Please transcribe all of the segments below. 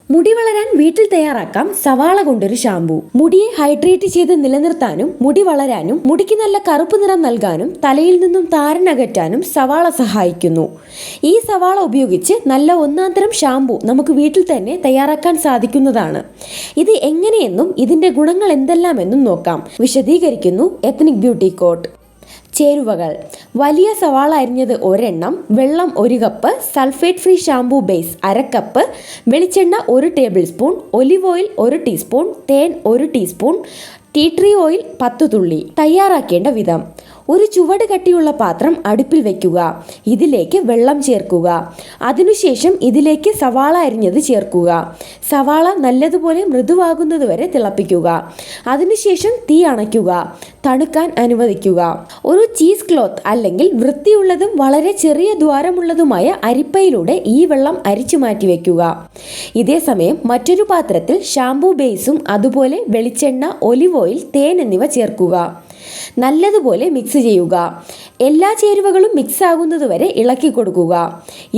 മുടി വളരാൻ വീട്ടിൽ തയ്യാറാക്കാം സവാള കൊണ്ടൊരു ഷാമ്പു. മുടിയെ ഹൈഡ്രേറ്റ് ചെയ്ത് നിലനിർത്താനും മുടി വളരാനും മുടിക്ക് നല്ല കറുപ്പ് നിറം നൽകാനും തലയിൽ നിന്നും താരൻ അകറ്റാനും സവാള സഹായിക്കുന്നു. ഈ സവാള ഉപയോഗിച്ച് നല്ല ഒന്നാന്തരം ഷാമ്പു നമുക്ക് വീട്ടിൽ തന്നെ തയ്യാറാക്കാൻ സാധിക്കുന്നതാണ്. ഇത് എങ്ങനെയെന്നും ഇതിന്റെ ഗുണങ്ങൾ എന്തെല്ലാമെന്നും നോക്കാം. വിശദീകരിക്കുന്നു എത്നിക് ബ്യൂട്ടി കോട്ട്. ചേരുവകൾ: വലിയ സവാള അരിഞ്ഞത് ഒരെണ്ണം, വെള്ളം 1 cup, sulphate free shampoo base 1/2 cup, വെളിച്ചെണ്ണ 1 table spoon, olive oil 1 teaspoon, തേൻ 1 ടീസ്പൂൺ, ടീ ട്രീ ഓയിൽ 10 തുള്ളി. തയ്യാറാക്കേണ്ട വിധം: ഒരു ചുവട് കട്ടിയുള്ള പാത്രം അടുപ്പിൽ വെക്കുക. ഇതിലേക്ക് വെള്ളം ചേർക്കുക. അതിനുശേഷം ഇതിലേക്ക് സവാള അരിഞ്ഞത് ചേർക്കുക. സവാള നല്ലതുപോലെ മൃദുവാകുന്നതുവരെ തിളപ്പിക്കുക. അതിനുശേഷം തീ അണയ്ക്കുക. തണുക്കാൻ അനുവദിക്കുക. ഒരു ചീസ് ക്ലോത്ത് അല്ലെങ്കിൽ വൃത്തിയുള്ളതും വളരെ ചെറിയ ദ്വാരമുള്ളതുമായ അരിപ്പയിലൂടെ ഈ വെള്ളം അരിച്ചു മാറ്റി വെക്കുക. ഇതേസമയം മറ്റൊരു പാത്രത്തിൽ ഷാംപൂ ബേസും അതുപോലെ വെളിച്ചെണ്ണ, ഒലിവ് ഓയിൽ, തേൻ എന്നിവ ചേർക്കുക. നല്ലതുപോലെ മിക്സ് ചെയ്യുക. എല്ലാ ചേരുവകളും മിക്സ് ആകുന്നതുവരെ ഇളക്കി കൊടുക്കുക.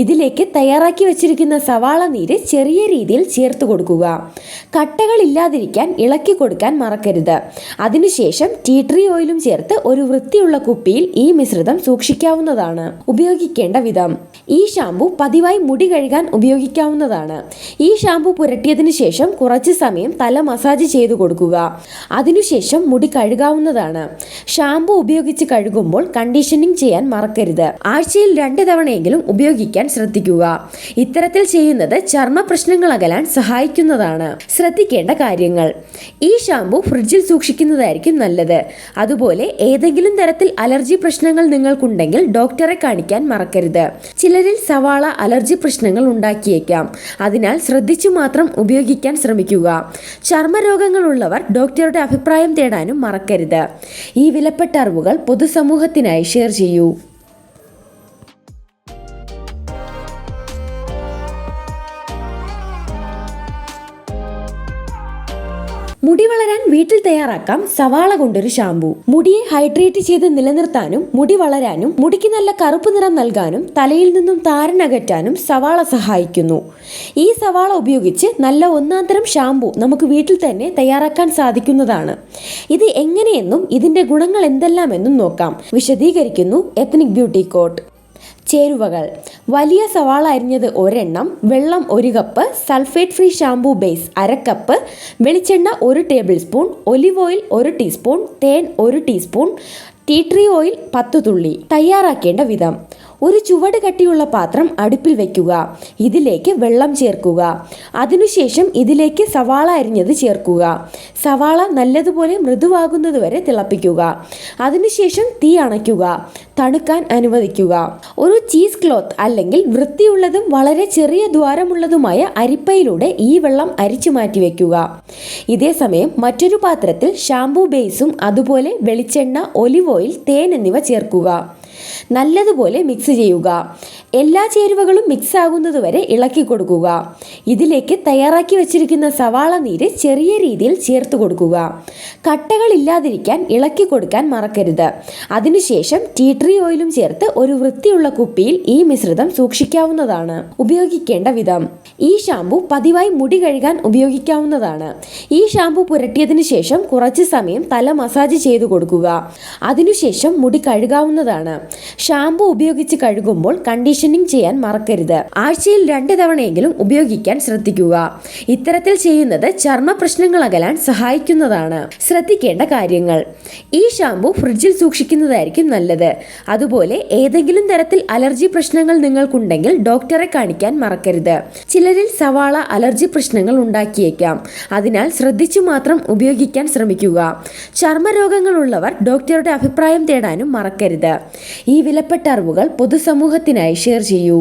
ഇതിലേക്ക് തയ്യാറാക്കി വെച്ചിരിക്കുന്ന സവാള നീര് ചെറിയ രീതിയിൽ ചേർത്ത് കൊടുക്കുക. കട്ടകൾ ഇല്ലാതിരിക്കാൻ ഇളക്കി കൊടുക്കാൻ മറക്കരുത്. അതിനുശേഷം ടീ ട്രീ ഓയിലും ചേർത്ത് ഒരു വൃത്തിയുള്ള കുപ്പിയിൽ ഈ മിശ്രിതം സൂക്ഷിക്കാവുന്നതാണ്. ഉപയോഗിക്കേണ്ട വിധം: ഈ ഷാംപൂ പതിവായി മുടി കഴുകാൻ ഉപയോഗിക്കാവുന്നതാണ്. ഈ ഷാംപൂ പുരട്ടിയതിനു ശേഷം കുറച്ച് സമയം തല മസാജ് ചെയ്തു കൊടുക്കുക. അതിനുശേഷം മുടി കഴുകാവുന്നതാണ്. ഷാംപൂ ഉപയോഗിച്ച് കഴുകുമ്പോൾ കണ്ടീഷനിങ് ചെയ്യാൻ മറക്കരുത്. ആഴ്ചയിൽ 2 തവണയെങ്കിലും ഉപയോഗിക്കാൻ ശ്രദ്ധിക്കുക. ഇത്തരത്തിൽ ചെയ്യുന്നത് ചർമ്മ പ്രശ്നങ്ങൾ അകലാൻ സഹായിക്കുന്നതാണ്. ശ്രദ്ധിക്കേണ്ട കാര്യങ്ങൾ: ഈ ഷാംപൂ ഫ്രിഡ്ജിൽ സൂക്ഷിക്കുന്നതായിരിക്കും നല്ലത്. അതുപോലെ ഏതെങ്കിലും തരത്തിൽ അലർജി പ്രശ്നങ്ങൾ നിങ്ങൾക്കുണ്ടെങ്കിൽ ഡോക്ടറെ കാണിക്കാൻ മറക്കരുത്. ചിലരിൽ സവാള അലർജി പ്രശ്നങ്ങൾ ഉണ്ടാക്കിയേക്കാം. അതിനാൽ ശ്രദ്ധിച്ചു മാത്രം ഉപയോഗിക്കാൻ ശ്രമിക്കുക. ചർമ്മരോഗങ്ങളുള്ളവർ ഡോക്ടറുടെ അഭിപ്രായം തേടാനും മറക്കരുത്. ഈ വിലപ്പെട്ട അറിവുകൾ പൊതുസമൂഹത്തിനായി ഷെയർ ചെയ്യൂ. മുടി വളരാൻ വീട്ടിൽ തയ്യാറാക്കാം സവാള കൊണ്ടൊരു ഷാമ്പു. മുടിയെ ഹൈഡ്രേറ്റ് ചെയ്ത് നിലനിർത്താനും മുടി വളരാനും മുടിക്ക് നല്ല കറുപ്പ് നിറം നൽകാനും തലയിൽ നിന്നും താരൻ അകറ്റാനും സവാള സഹായിക്കുന്നു. ഈ സവാള ഉപയോഗിച്ച് നല്ല ഒന്നാന്തരം ഷാമ്പു നമുക്ക് വീട്ടിൽ തന്നെ തയ്യാറാക്കാൻ സാധിക്കുന്നതാണ്. ഇത് എങ്ങനെയെന്നും ഇതിന്റെ ഗുണങ്ങൾ എന്തെല്ലാമെന്നും നോക്കാം. വിശദീകരിക്കുന്നു എത്നിക് ബ്യൂട്ടി കോട്ട്. ചേരുവകൾ: വലിയ സവാള അരിഞ്ഞത് ഒരെണ്ണം, വെള്ളം 1 cup, sulphate free shampoo base 1/2 cup, വെളിച്ചെണ്ണ 1 table spoon, olive oil 1 teaspoon, തേൻ 1 ടീസ്പൂൺ, ടീ ട്രീ ഓയിൽ 10 തുള്ളി. തയ്യാറാക്കേണ്ട വിധം: ഒരു ചുവട് കട്ടിയുള്ള പാത്രം അടുപ്പിൽ വെക്കുക. ഇതിലേക്ക് വെള്ളം ചേർക്കുക. അതിനുശേഷം ഇതിലേക്ക് സവാള അരിഞ്ഞത് ചേർക്കുക. സവാള നല്ലതുപോലെ മൃദുവാകുന്നതുവരെ തിളപ്പിക്കുക. അതിനുശേഷം തീ അണയ്ക്കുക. തണുക്കാൻ അനുവദിക്കുക. ഒരു ചീസ് ക്ലോത്ത് അല്ലെങ്കിൽ വൃത്തിയുള്ളതും വളരെ ചെറിയ ദ്വാരമുള്ളതുമായ അരിപ്പയിലൂടെ ഈ വെള്ളം അരിച്ചു മാറ്റി വെക്കുക. ഇതേസമയം മറ്റൊരു പാത്രത്തിൽ ഷാംപൂ ബേസും അതുപോലെ വെളിച്ചെണ്ണ, ഒലിവ് ഓയിൽ, തേൻ എന്നിവ ചേർക്കുക. നല്ലതുപോലെ മിക്സ് ചെയ്യുക. എല്ലാ ചേരുവകളും മിക്സ് ആകുന്നതുവരെ ഇളക്കി കൊടുക്കുക. ഇതിലേക്ക് തയ്യാറാക്കി വെച്ചിരിക്കുന്ന സവാള നീര് ചെറിയ രീതിയിൽ ചേർത്ത് കൊടുക്കുക. കട്ടകൾ ഇല്ലാതിരിക്കാൻ ഇളക്കി കൊടുക്കാൻ മറക്കരുത്. അതിനുശേഷം ടീ ട്രീ ഓയിലും ചേർത്ത് ഒരു വൃത്തിയുള്ള കുപ്പിയിൽ ഈ മിശ്രിതം സൂക്ഷിക്കാവുന്നതാണ്. ഉപയോഗിക്കേണ്ട വിധം: ഈ ഷാംപൂ പതിവായി മുടി കഴുകാൻ ഉപയോഗിക്കാവുന്നതാണ്. ഈ ഷാംപൂ പുരട്ടിയതിനു ശേഷം കുറച്ച് സമയം തല മസാജ് ചെയ്തു കൊടുക്കുക. അതിനുശേഷം മുടി കഴുകാവുന്നതാണ്. ഷാംപൂ ഉപയോഗിച്ച് കഴുകുമ്പോൾ കണ്ടീഷനിങ് ചെയ്യാൻ മറക്കരുത്. ആഴ്ചയിൽ 2 തവണയെങ്കിലും ഉപയോഗിക്കാൻ ശ്രദ്ധിക്കുക. ഇത്തരത്തിൽ ചെയ്യുന്നത് ചർമ്മ പ്രശ്നങ്ങൾ അകലാൻ സഹായിക്കുന്നതാണ്. ശ്രദ്ധിക്കേണ്ട കാര്യങ്ങൾ: ഈ ഷാംപൂ ഫ്രിഡ്ജിൽ സൂക്ഷിക്കുന്നതായിരിക്കും നല്ലത്. അതുപോലെ ഏതെങ്കിലും തരത്തിൽ അലർജി പ്രശ്നങ്ങൾ നിങ്ങൾക്കുണ്ടെങ്കിൽ ഡോക്ടറെ കാണിക്കാൻ മറക്കരുത്. ചിലരിൽ സവാള അലർജി പ്രശ്നങ്ങൾ ഉണ്ടാക്കിയേക്കാം. അതിനാൽ ശ്രദ്ധിച്ചു മാത്രം ഉപയോഗിക്കാൻ ശ്രമിക്കുക. ചർമ്മരോഗങ്ങളുള്ളവർ ഡോക്ടറുടെ അഭിപ്രായം തേടാനും മറക്കരുത്. ഈ വിലപ്പെട്ട അറിവുകൾ പൊതുസമൂഹത്തിനായി ഷെയർ ചെയ്യൂ.